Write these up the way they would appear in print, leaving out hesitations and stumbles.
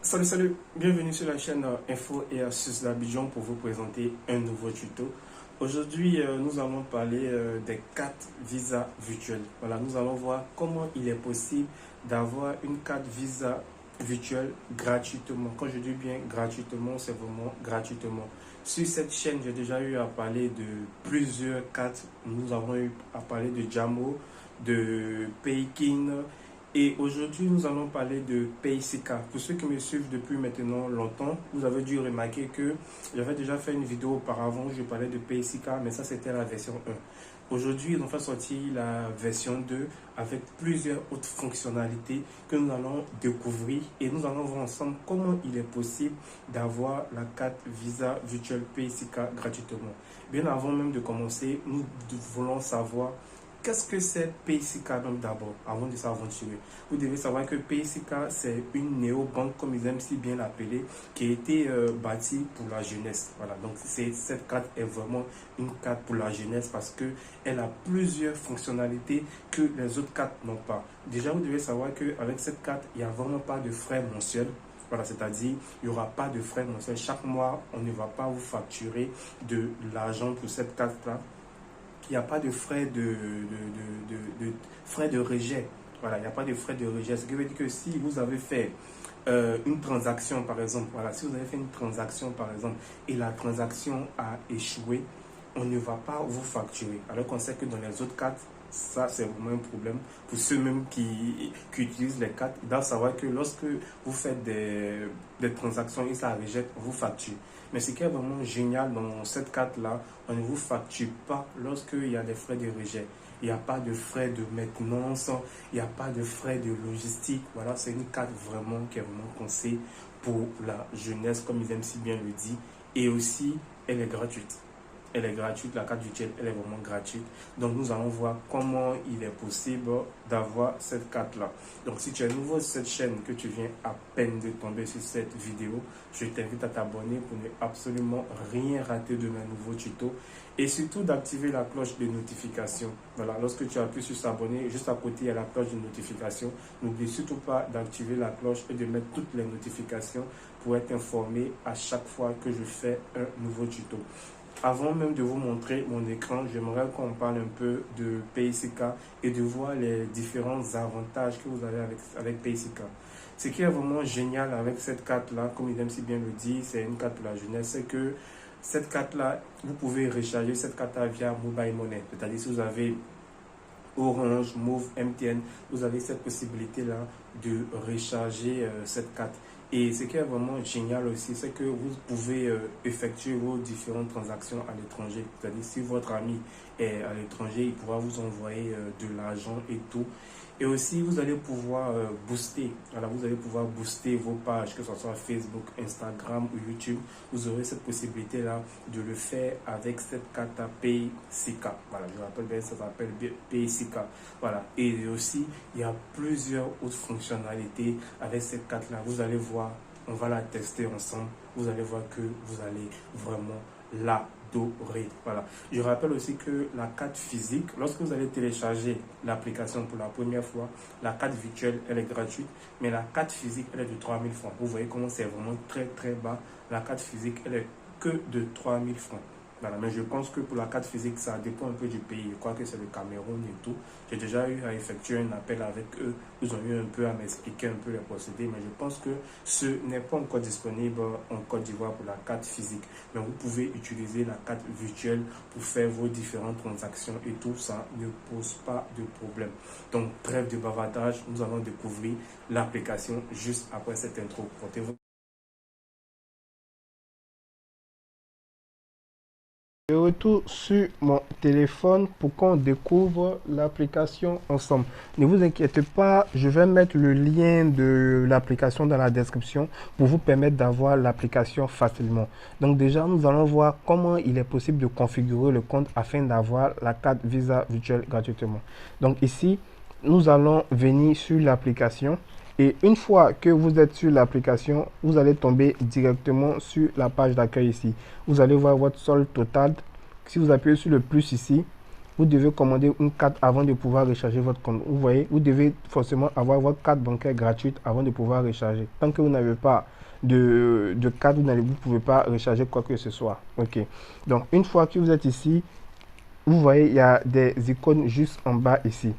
Salut, bienvenue sur la chaîne Info et Astuces d'Abidjan pour vous présenter un nouveau tuto. Aujourd'hui, nous allons parler des cartes Visa virtuelles. Voilà, nous allons voir comment il est possible d'avoir une carte Visa virtuelle gratuitement. Quand je dis bien gratuitement, c'est vraiment gratuitement. Sur cette chaîne, j'ai déjà eu à parler de plusieurs cartes. Nous avons eu à parler de Jamo, de Paykin. Et aujourd'hui, nous allons parler de Paysica. Pour ceux qui me suivent depuis maintenant longtemps, vous avez dû remarquer que j'avais déjà fait une vidéo auparavant où je parlais de Paysica, mais ça c'était la version 1. Aujourd'hui, ils ont fait sortir la version 2 avec plusieurs autres fonctionnalités que nous allons découvrir et nous allons voir ensemble comment il est possible d'avoir la carte Visa Virtual Paysica gratuitement. Bien avant même de commencer, nous voulons savoir qu'est-ce que c'est Paysica donc d'abord, avant de s'aventurer. Vous devez savoir que Paysica, c'est une néobanque, comme ils aiment si bien l'appeler, qui a été bâtie pour la jeunesse. Voilà, donc cette carte est vraiment une carte pour la jeunesse parce qu'elle a plusieurs fonctionnalités que les autres cartes n'ont pas. Déjà, vous devez savoir qu'avec cette carte, il n'y a vraiment pas de frais mensuels. Voilà, c'est-à-dire, il n'y aura pas de frais mensuels. Chaque mois, on ne va pas vous facturer de l'argent pour cette carte-là. Il n'y a pas de frais frais de rejet. Voilà, il n'y a pas de frais de rejet. Ce qui veut dire que si vous avez fait une transaction, par exemple, voilà, si vous avez fait une transaction, par exemple, et la transaction a échoué, on ne va pas vous facturer. Alors qu'on sait que dans les autres cartes, ça c'est vraiment un problème pour ceux même qui utilisent les cartes. Ils doivent savoir que lorsque vous faites des transactions et ça rejette, on vous facture. Mais ce qui est vraiment génial dans cette carte-là, on ne vous facture pas lorsqu'il y a des frais de rejet. Il n'y a pas de frais de maintenance, il n'y a pas de frais de logistique. Voilà, c'est une carte vraiment qui est vraiment pensée pour la jeunesse, comme ils aiment si bien le dire. Et aussi, elle est gratuite. Elle est gratuite, la carte virtuelle, elle est vraiment gratuite. Donc, nous allons voir comment il est possible d'avoir cette carte-là. Donc, si tu es nouveau sur cette chaîne, que tu viens à peine de tomber sur cette vidéo, je t'invite à t'abonner pour ne absolument rien rater de mes nouveaux tutos. Et surtout d'activer la cloche de notification. Voilà, lorsque tu appuies sur s'abonner, juste à côté, il y a la cloche de notification. N'oublie surtout pas d'activer la cloche et de mettre toutes les notifications pour être informé à chaque fois que je fais un nouveau tuto. Avant même de vous montrer mon écran, j'aimerais qu'on parle un peu de Paysica et de voir les différents avantages que vous avez avec Paysica. Ce qui est vraiment génial avec cette carte-là, comme il aime si bien le dire, c'est une carte pour la jeunesse, c'est que cette carte-là, vous pouvez recharger cette carte-là via Mobile Money. C'est-à-dire si vous avez Orange, Move, MTN, vous avez cette possibilité-là de recharger cette carte. Et ce qui est vraiment génial aussi, c'est que vous pouvez effectuer vos différentes transactions à l'étranger. C'est-à-dire si votre ami est à l'étranger, il pourra vous envoyer de l'argent et tout. Et aussi, vous allez pouvoir booster. Voilà, vous allez pouvoir booster vos pages, que ce soit Facebook, Instagram ou YouTube. Vous aurez cette possibilité-là de le faire avec cette carte à Paysica. Voilà, je rappelle bien, ça s'appelle Paysica. Voilà. Et aussi, il y a plusieurs autres fonctionnalités avec cette carte-là. Vous allez voir, on va la tester ensemble. Vous allez voir que vous allez vraiment l'adorer. Voilà. Je rappelle aussi que la carte physique, lorsque vous allez télécharger l'application pour la première fois, la carte virtuelle, elle est gratuite, mais la carte physique, elle est de 3000 francs. Vous voyez comment c'est vraiment très bas. La carte physique, elle est que de 3000 francs. Voilà, mais je pense que pour la carte physique, ça dépend un peu du pays. Je crois que c'est le Cameroun et tout. J'ai déjà eu à effectuer un appel avec eux. Ils ont eu un peu à m'expliquer un peu les procédés, mais je pense que ce n'est pas encore disponible en Côte d'Ivoire pour la carte physique. Mais vous pouvez utiliser la carte virtuelle pour faire vos différentes transactions et tout ça ne pose pas de problème. Donc, trêve de bavardage, nous allons découvrir l'application juste après cette intro. Portez-vous. De retour sur mon téléphone pour qu'on découvre l'application ensemble. Ne vous inquiétez pas, je vais mettre le lien de l'application dans la description pour vous permettre d'avoir l'application facilement. Donc déjà, nous allons voir comment il est possible de configurer le compte afin d'avoir la carte Visa virtuelle gratuitement. Donc ici, nous allons venir sur l'application. Et une fois que vous êtes sur l'application, vous allez tomber directement sur la page d'accueil ici. Vous allez voir votre solde total. Si vous appuyez sur le plus ici, vous devez commander une carte avant de pouvoir recharger votre compte. Vous voyez, vous devez forcément avoir votre carte bancaire gratuite avant de pouvoir recharger. Tant que vous n'avez pas de carte, vous ne pouvez pas recharger quoi que ce soit. Ok. Donc, une fois que vous êtes ici, vous voyez, il y a des icônes juste en bas ici.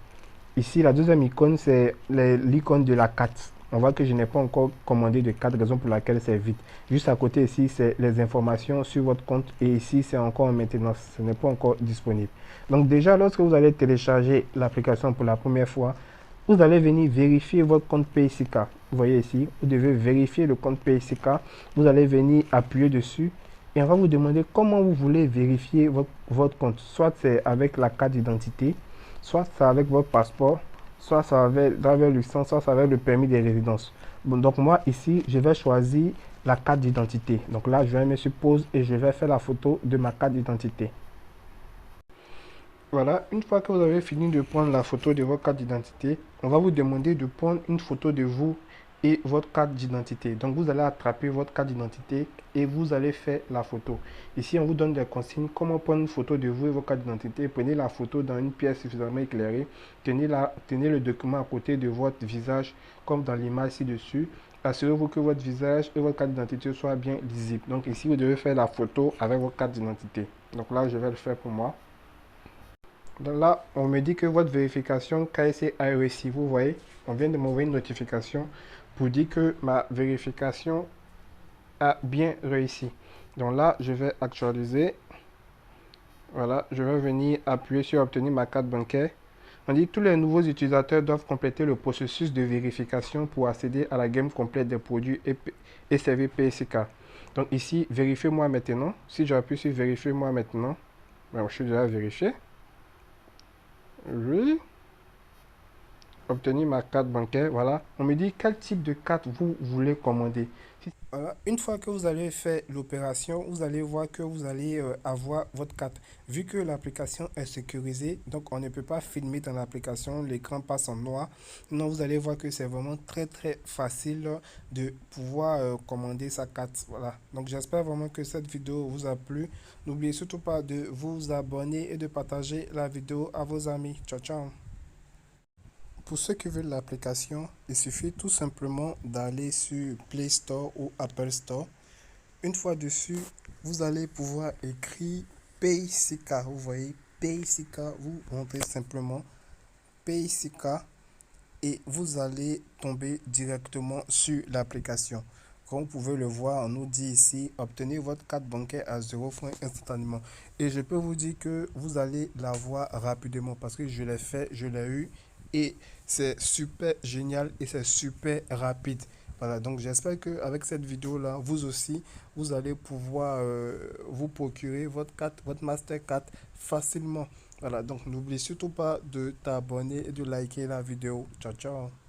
Ici, la deuxième icône, c'est l'icône de la carte. On voit que je n'ai pas encore commandé de carte, raison pour laquelle c'est vide. Juste à côté ici, c'est les informations sur votre compte. Et ici, c'est encore en maintenance. Ce n'est pas encore disponible. Donc déjà, lorsque vous allez télécharger l'application pour la première fois, vous allez venir vérifier votre compte PaySika. Vous voyez ici, vous devez vérifier le compte PaySika. Vous allez venir appuyer dessus. Et on va vous demander comment vous voulez vérifier votre compte. Soit c'est avec la carte d'identité, soit c'est avec votre passeport, soit c'est avec driver licence, soit c'est avec le permis de résidence. Bon, donc moi ici, je vais choisir la carte d'identité. Donc là, je vais me sur pause et je vais faire la photo de ma carte d'identité. Voilà, une fois que vous avez fini de prendre la photo de votre carte d'identité, on va vous demander de prendre une photo de vous et votre carte d'identité. Donc vous allez attraper votre carte d'identité et vous allez faire la photo. Ici, on vous donne des consignes, comment prendre une photo de vous et votre carte d'identité. Prenez la photo dans une pièce suffisamment éclairée. Tenez le document à côté de votre visage, comme dans l'image ci-dessus. Assurez-vous que votre visage et votre carte d'identité soient bien lisibles. Donc ici, vous devez faire la photo avec votre carte d'identité. Donc là, je vais le faire pour moi. Donc là, on me dit que votre vérification KYC a réussi. Vous voyez, on vient de m'envoyer une notification pour dire que ma vérification a bien réussi. Donc là, je vais actualiser. Voilà, je vais venir appuyer sur obtenir ma carte bancaire. On dit que tous les nouveaux utilisateurs doivent compléter le processus de vérification pour accéder à la gamme complète des produits et services PSK. Donc ici, vérifiez-moi maintenant. Si j'appuie sur vérifiez-moi maintenant, ben, je suis déjà vérifié. Oui. Obtenir ma carte bancaire, voilà. On me dit quel type de carte vous voulez commander. Voilà. Une fois que vous allez faire l'opération, vous allez voir que vous allez avoir votre carte. Vu que l'application est sécurisée, donc on ne peut pas filmer dans l'application, l'écran passe en noir. Non, vous allez voir que c'est vraiment très facile de pouvoir commander sa carte. Voilà. Donc j'espère vraiment que cette vidéo vous a plu. N'oubliez surtout pas de vous abonner et de partager la vidéo à vos amis. Ciao, ciao. Pour ceux qui veulent l'application, il suffit tout simplement d'aller sur Play Store ou Apple Store. Une fois dessus, vous allez pouvoir écrire PaySika. Vous voyez, PaySika, vous rentrez simplement PaySika et vous allez tomber directement sur l'application. Comme vous pouvez le voir, on nous dit ici, obtenez votre carte bancaire à 0 francs instantanément. Et je peux vous dire que vous allez l'avoir rapidement parce que je l'ai fait, je l'ai eu. Et c'est super génial et c'est super rapide. Voilà, donc j'espère qu'avec cette vidéo-là, vous aussi, vous allez pouvoir vous procurer votre carte, votre Mastercard facilement. Voilà, donc n'oublie surtout pas de t'abonner et de liker la vidéo. Ciao, ciao.